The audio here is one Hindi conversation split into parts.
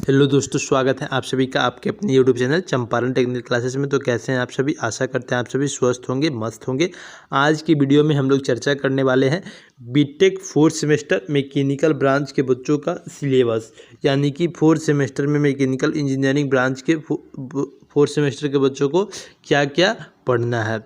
हेलो दोस्तों, स्वागत है आप सभी का आपके अपने YouTube channel Champaran technical classes में। तो कैसे हैं आप सभी? आशा करते हैं आप सभी स्वस्थ होंगे, मस्त होंगे। आज की वीडियो में हम लोग चर्चा करने वाले हैं BTech 4th semester mechanical branch के बच्चों का सिलेबस, यानी कि 4th सेमेस्टर में मैकेनिकल इंजीनियरिंग ब्रांच के 4th सेमेस्टर के बच्चों को क्या क्या पढ़ना है।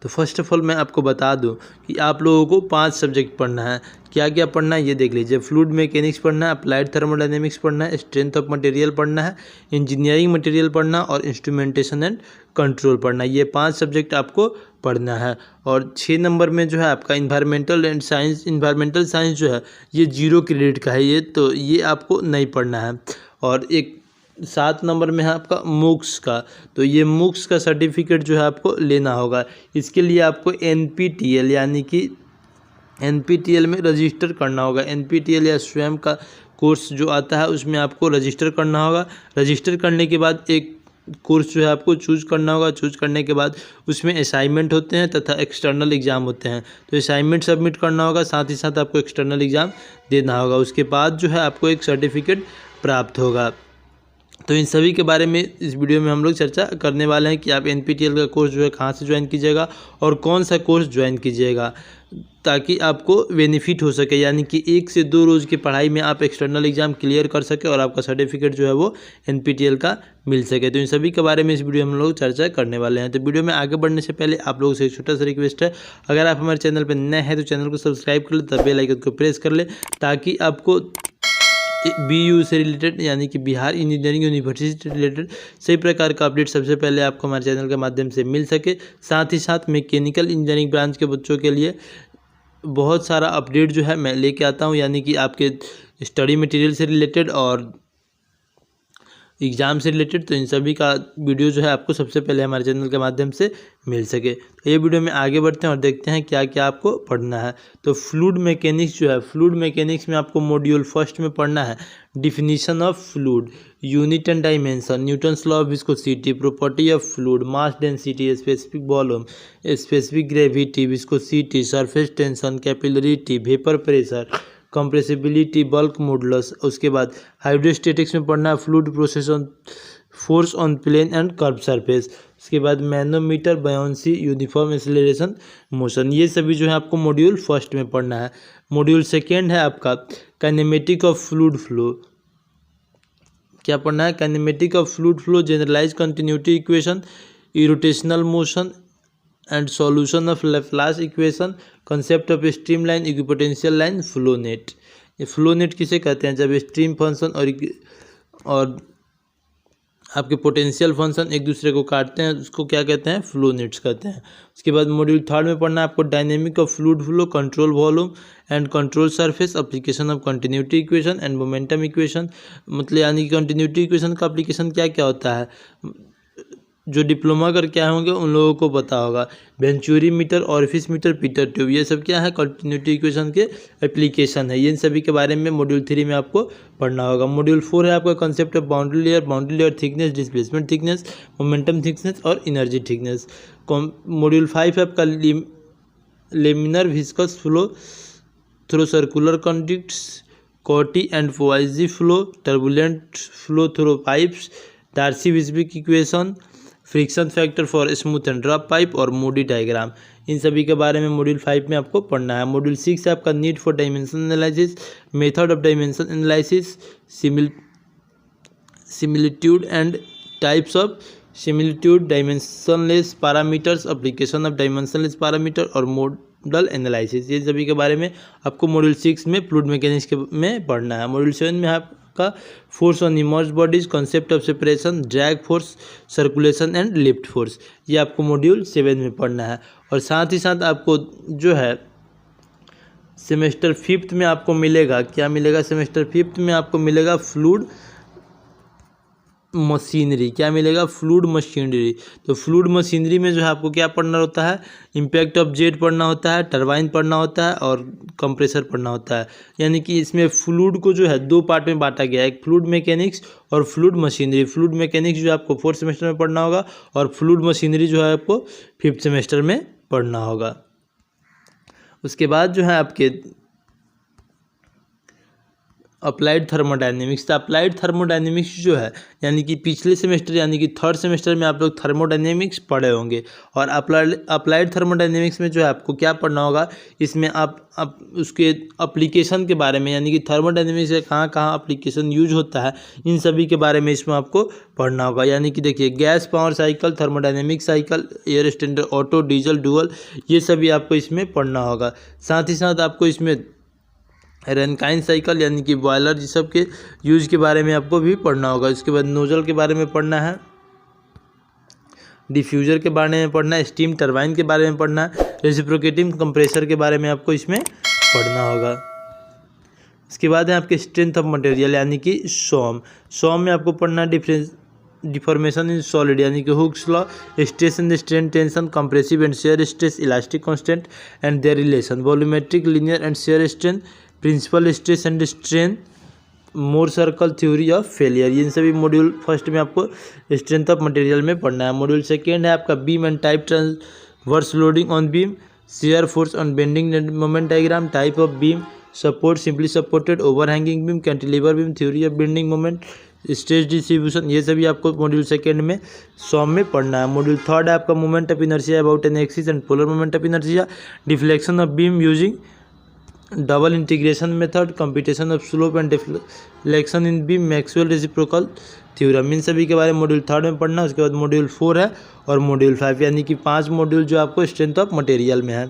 तो फर्स्ट ऑफ ऑल मैं आपको बता दूं कि आप लोगों को 5 सब्जेक्ट पढ़ना है। क्या क्या पढ़ना है ये देख लीजिए। फ्लूइड मैकेनिक्स पढ़ना है, अप्लाइड थर्मोडायनेमिक्स पढ़ना है, स्ट्रेंथ ऑफ मटेरियल पढ़ना है, इंजीनियरिंग मटेरियल पढ़ना और इंस्ट्रूमेंटेशन एंड कंट्रोल पढ़ना है। ये 5 सब्जेक्ट आपको पढ़ना है। और 6 नंबर में जो है आपका environmental and science, environmental science जो है ये 0 क्रेडिट का है, ये आपको नहीं पढ़ना है। और एक 7 नंबर में है आपका मूक्स का, तो ये मूक्स का सर्टिफिकेट जो है आपको लेना होगा। इसके लिए आपको NPTEL यानी कि NPTEL में रजिस्टर करना होगा। NPTEL या स्वयं का कोर्स जो आता है उसमें आपको रजिस्टर करना होगा। रजिस्टर करने के बाद एक कोर्स जो है आपको चूज़ करना होगा। चूज़ करने के बाद उसमें असाइनमेंट होते हैं तथा एक्सटर्नल एग्ज़ाम होते हैं। तो असाइनमेंट सबमिट करना होगा, साथ ही साथ आपको एक्सटर्नल एग्ज़ाम देना होगा। उसके बाद जो है आपको एक सर्टिफिकेट प्राप्त होगा। तो इन सभी के बारे में इस वीडियो में हम लोग चर्चा करने वाले हैं कि आप NPTEL का कोर्स जो है कहाँ से ज्वाइन कीजिएगा और कौन सा कोर्स ज्वाइन कीजिएगा, ताकि आपको बेनिफिट हो सके, यानी कि 1 से 2 रोज़ की पढ़ाई में आप एक्सटर्नल एग्ज़ाम क्लियर कर सके और आपका सर्टिफिकेट जो है वो NPTEL का मिल सके। तो इन सभी के बारे में इस वीडियो में हम लोग चर्चा करने वाले हैं। तो वीडियो में आगे बढ़ने से पहले आप लोगों से एक छोटा सा रिक्वेस्ट है, अगर आप हमारे चैनल पर नए हैं तो चैनल को सब्सक्राइब कर ले तथा बेल आइकन को प्रेस कर ले, ताकि आपको BU से रिलेटेड यानी कि बिहार इंजीनियरिंग यूनिवर्सिटी से रिलेटेड सही प्रकार का अपडेट सबसे पहले आपको हमारे चैनल के माध्यम से मिल सके। साथ ही साथ मैकेनिकल इंजीनियरिंग ब्रांच के बच्चों के लिए बहुत सारा अपडेट जो है मैं लेके आता हूं, यानी कि आपके स्टडी मटेरियल से रिलेटेड और एग्ज़ाम से रिलेटेड। तो इन सभी का वीडियो जो है आपको सबसे पहले हमारे चैनल के माध्यम से मिल सके। तो ये वीडियो में आगे बढ़ते हैं और देखते हैं क्या क्या आपको पढ़ना है। तो फ्लूइड मैकेनिक्स जो है, फ्लूइड मैकेनिक्स में आपको मॉड्यूल फर्स्ट में पढ़ना है definition of fluid, unit and dimension, Newton's law of viscosity, property of fluid, mass density, specific volume, specific gravity, viscosity, surface tension, capillarity, vapour pressure, compressibility, bulk modulus. उसके बाद हाइड्रोस्टेटिक्स में पढ़ना है fluid process on force on plane and curve surface. उसके बाद manometer, buoyancy, uniform acceleration, motion. ये सभी जो है आपको मॉड्यूल फर्स्ट में पढ़ना है। मॉड्यूल सेकेंड है आपका काइनेमेटिक ऑफ फ्लूइड फ्लो। क्या पढ़ना है? Kinematic of fluid flow, generalise continuity equation, irrotational motion and solution of Laplace equation, concept of stream line, equipotential line, flow net. ये फ्लो नेट किसे कहते हैं? जब स्ट्रीम फंक्शन और आपके पोटेंशियल फंक्शन एक दूसरे को काटते हैं, उसको क्या कहते हैं? फ्लो नेट्स कहते हैं। उसके बाद मॉड्यूल थर्ड में पढ़ना है आपको dynamic of fluid flow, control volume and control surface, application of continuity equation and momentum equation. मतलब यानी कि कंटिन्यूटी इक्वेशन का एप्लीकेशन क्या क्या होता है, जो डिप्लोमा करके आए होंगे उन लोगों को पता होगा। Venturi meter, orifice meter, pitot tube, ये सब क्या है? कंटिन्यूटी इक्वेशन के एप्लीकेशन है। ये इन सभी के बारे में मॉड्यूल 3 में आपको पढ़ना होगा। मॉड्यूल 4 है आपका concept of boundary layer thickness, displacement thickness, momentum thickness और एनर्जी थिकनेस। मॉड्यूल 5 है आपका laminar viscous flow through circular conduits, Couette and Poiseuille flow, turbulent flow through pipes, Darcy Weisbach equation, friction factor for smooth and rough pipe और मूडी डायग्राम। इन सभी के बारे में मॉड्यूल 5 में आपको पढ़ना है। मॉड्यूल 6 है आपका need for dimension analysis, method of dimension analysis, similitude and types of similitude, dimensionless parameters, application of dimensionless parameter और मॉडल एनालिसिस। ये सभी के बारे में आपको मॉड्यूल 6 में फ्लूइड मैकेनिक्स में पढ़ना है। मॉड्यूल 7 में का force on emerged bodies, concept of separation, drag force, circulation and lift force, ये आपको मॉड्यूल 7 में पढ़ना है। और साथ ही साथ आपको जो है सेमेस्टर 5th में आपको मिलेगा, क्या मिलेगा? सेमेस्टर 5th में आपको मिलेगा फ्लूइड मशीनरी। क्या मिलेगा? Fluid machinery. तो फ्लूइड मशीनरी में जो है आपको क्या पढ़ना होता है? इम्पैक्ट ऑफ जेट पढ़ना होता है, टरबाइन पढ़ना होता है और कंप्रेसर पढ़ना होता है। यानी कि इसमें फ्लूइड को जो है 2 पार्ट में बांटा गया है, एक फ्लूइड मैकेनिक्स और फ्लूइड मशीनरी। फ्लूइड मैकेनिक्स जो है आपको 4th सेमेस्टर में पढ़ना होगा और फ्लूइड मशीनरी जो है आपको 5th सेमेस्टर में पढ़ना होगा। उसके बाद जो है आपके अप्लाइड थर्मोडायनेमिक्स। अप्लाइड थर्मोडायनेमिक्स जो है यानी कि पिछले सेमेस्टर यानी कि थर्ड सेमेस्टर में आप लोग थर्मोडायनेमिक्स पढ़े होंगे। और अप्लाइड थर्मोडायनेमिक्स में जो है आपको क्या पढ़ना होगा, इसमें आप उसके एप्लीकेशन के बारे में यानी कि थर्मोडायनेमिक्स से कहाँ कहाँ एप्लीकेशन यूज होता है, इन सभी के बारे में इसमें आपको पढ़ना होगा। यानी कि देखिए gas power cycle, thermodynamic cycle, air standard auto, diesel, dual, ये सभी आपको इसमें पढ़ना होगा। साथ ही साथ आपको इसमें रैनकाइन साइकिल यानी कि बॉयलर ये सब के यूज के बारे में आपको भी पढ़ना होगा। इसके बाद नोजल के बारे में पढ़ना है, डिफ्यूज़र के बारे में पढ़ना है, स्टीम टरबाइन के बारे में पढ़ना है, रेसिप्रोकेटिंग कंप्रेसर के बारे में आपको इसमें पढ़ना होगा। इसके बाद है आपके स्ट्रेंथ ऑफ मटेरियल यानी कि सॉम में आपको पढ़ना है डिफॉर्मेशन इन सॉलिड यानी कि Hooke's law, stress and strain, tension, compressive and shear stress, elastic constant and their relation, volumetric, linear and shear strain, principal stress and strain, Mohr circle, theory of failure. इन सभी मॉड्यूल फर्स्ट में आपको स्ट्रेंथ ऑफ मटेरियल में पढ़ना है। मॉड्यूल सेकेंड है आपका beam and type transverse loading on beam, shear force on bending moment diagram, type of beam, support, simply supported, overhanging beam, cantilever beam, theory of bending moment, stress distribution, ये सभी आपको मॉड्यूल सेकेंड में सॉम में पढ़ना है। मॉड्यूल थर्ड है आपका moment of inertia about an axis and polar moment of inertia, deflection of beam using double integration method, computation of slope and deflection in beam, Maxwell reciprocal theorem, इन सभी के बारे में मॉड्यूल थर्ड में पढ़ना है। उसके बाद मॉड्यूल 4 है और मॉड्यूल 5 यानी कि 5 मॉड्यूल जो आपको स्ट्रेंथ ऑफ मटेरियल में है।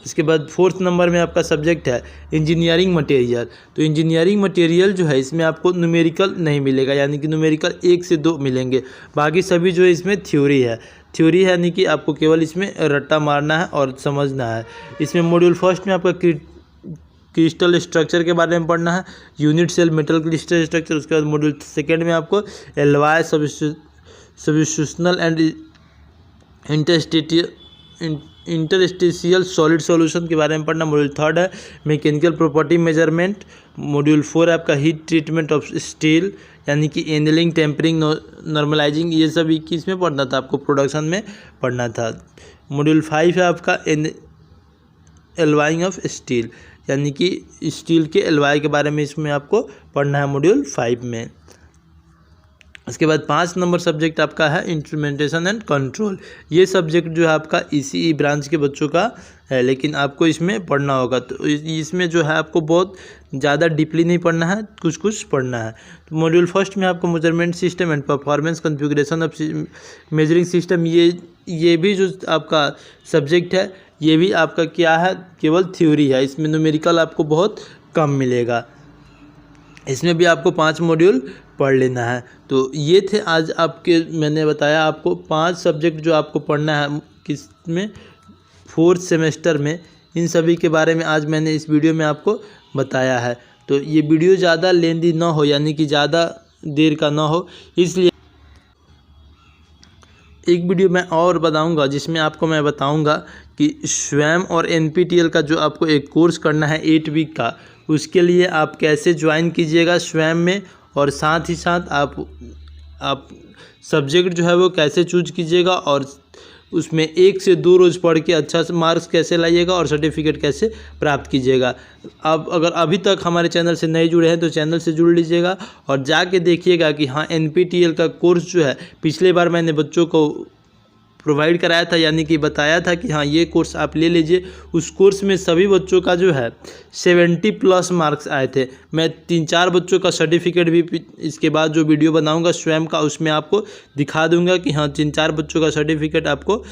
उसके बाद फोर्थ नंबर में आपका सब्जेक्ट है इंजीनियरिंग मटेरियल। तो इंजीनियरिंग मटेरियल जो है इसमें आपको न्यूमेरिकल नहीं मिलेगा यानी कि न्यूमेरिकल 1 से 2 मिलेंगे, बाकी सभी जो है इसमें थ्योरी है यानी कि आपको केवल इसमें रट्टा मारना है और समझना है। इसमें मॉड्यूल फर्स्ट में आपका क्रिस्टल स्ट्रक्चर के बारे में पढ़ना है, unit cell metal crystal structure. उसके बाद मॉड्यूल सेकेंड में आपको alloy substitutional and interstitial solid solution के बारे में पढ़ना। मॉड्यूल थर्ड है मैकेनिकल प्रॉपर्टी मेजरमेंट। मॉड्यूल 4 है आपका हीट ट्रीटमेंट ऑफ स्टील यानी कि एनलिंग, टेम्परिंग, नॉर्मलाइजिंग, ये सभी किस में पढ़ना था, आपको प्रोडक्शन में पढ़ना था। मॉड्यूल 5 है आपका एलवाइंग ऑफ स्टील यानी कि स्टील के एलवाई के बारे में इसमें आपको पढ़ना है मॉड्यूल 5 में। उसके बाद 5 नंबर सब्जेक्ट आपका है इंस्ट्रूमेंटेशन एंड कंट्रोल। ये सब्जेक्ट जो है आपका ईसीई ब्रांच के बच्चों का है, लेकिन आपको इसमें पढ़ना होगा। तो इसमें जो है आपको बहुत ज़्यादा डीपली नहीं पढ़ना है, कुछ पढ़ना है। तो मॉड्यूल फर्स्ट में आपको measurement system and performance configuration of measuring system, ये भी जो आपका सब्जेक्ट है ये भी आपका क्या है, केवल थ्योरी है। इसमें न्यूमेरिकल आपको बहुत कम मिलेगा। इसमें भी आपको 5 मॉड्यूल पढ़ लेना है। तो ये थे आज आपके, मैंने बताया आपको 5 सब्जेक्ट जो आपको पढ़ना है किस में, 4th सेमेस्टर में। इन सभी के बारे में आज मैंने इस वीडियो में आपको बताया है। तो ये वीडियो ज़्यादा लेंदी ना हो यानी कि ज़्यादा देर का ना हो, इसलिए एक वीडियो मैं और बताऊंगा जिसमें आपको मैं बताऊंगा कि स्वयं और NPTEL का जो आपको एक कोर्स करना है 8 वीक का, उसके लिए आप कैसे ज्वाइन कीजिएगा स्वयं में, और साथ ही साथ आप सब्जेक्ट जो है वो कैसे चूज कीजिएगा, और उसमें 1 से 2 रोज़ पढ़ के अच्छा से मार्क्स कैसे लाइएगा और सर्टिफिकेट कैसे प्राप्त कीजिएगा। अब अगर अभी तक हमारे चैनल से नहीं जुड़े हैं तो चैनल से जुड़ लीजिएगा और जाके देखिएगा कि हाँ NPTEL का कोर्स जो है पिछले बार मैंने बच्चों को प्रोवाइड कराया था, यानी कि बताया था कि हाँ ये कोर्स आप ले लीजिए। उस कोर्स में सभी बच्चों का जो है 70+ मार्क्स आए थे। मैं 3-4 बच्चों का सर्टिफिकेट भी इसके बाद जो वीडियो बनाऊंगा स्वयं का उसमें आपको दिखा दूंगा कि हाँ 3-4 बच्चों का सर्टिफिकेट आपको,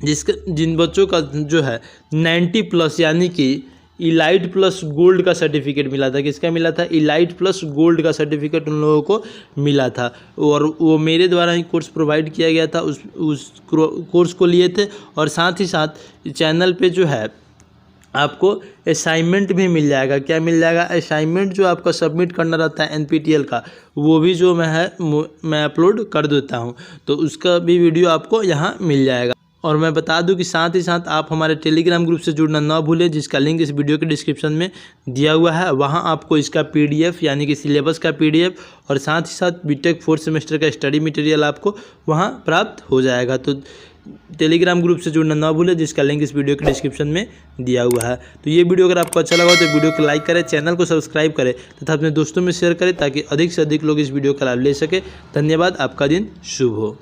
जिन बच्चों का जो है 90+ यानी कि इलाइट प्लस गोल्ड का सर्टिफिकेट मिला था। किसका मिला था? इलाइट प्लस गोल्ड का सर्टिफिकेट उन लोगों को मिला था, और वो मेरे द्वारा ही कोर्स प्रोवाइड किया गया था। उस कोर्स को लिए थे, और साथ ही साथ चैनल पे जो है आपको असाइनमेंट भी मिल जाएगा। क्या मिल जाएगा? असाइनमेंट जो आपका सबमिट करना रहता है NPTEL का, वो भी जो मैं अपलोड कर देता हूँ, तो उसका भी वीडियो आपको यहाँ मिल जाएगा। और मैं बता दूं कि साथ ही साथ आप हमारे टेलीग्राम ग्रुप से जुड़ना ना भूलें, जिसका लिंक इस वीडियो के डिस्क्रिप्शन में दिया हुआ है। वहां आपको इसका PDF यानी कि सिलेबस का PDF और साथ ही साथ बीटेक 4th सेमेस्टर का स्टडी मटेरियल आपको वहां प्राप्त हो जाएगा। तो टेलीग्राम ग्रुप से जुड़ना ना भूलें, जिसका लिंक इस वीडियो के डिस्क्रिप्शन में दिया हुआ है। तो ये वीडियो अगर आपको अच्छा लगा तो वीडियो को लाइक करें, चैनल को सब्सक्राइब करें तथा अपने दोस्तों में शेयर करें ताकि अधिक से अधिक लोग इस वीडियो का लाभ ले सके। धन्यवाद। आपका दिन शुभ हो।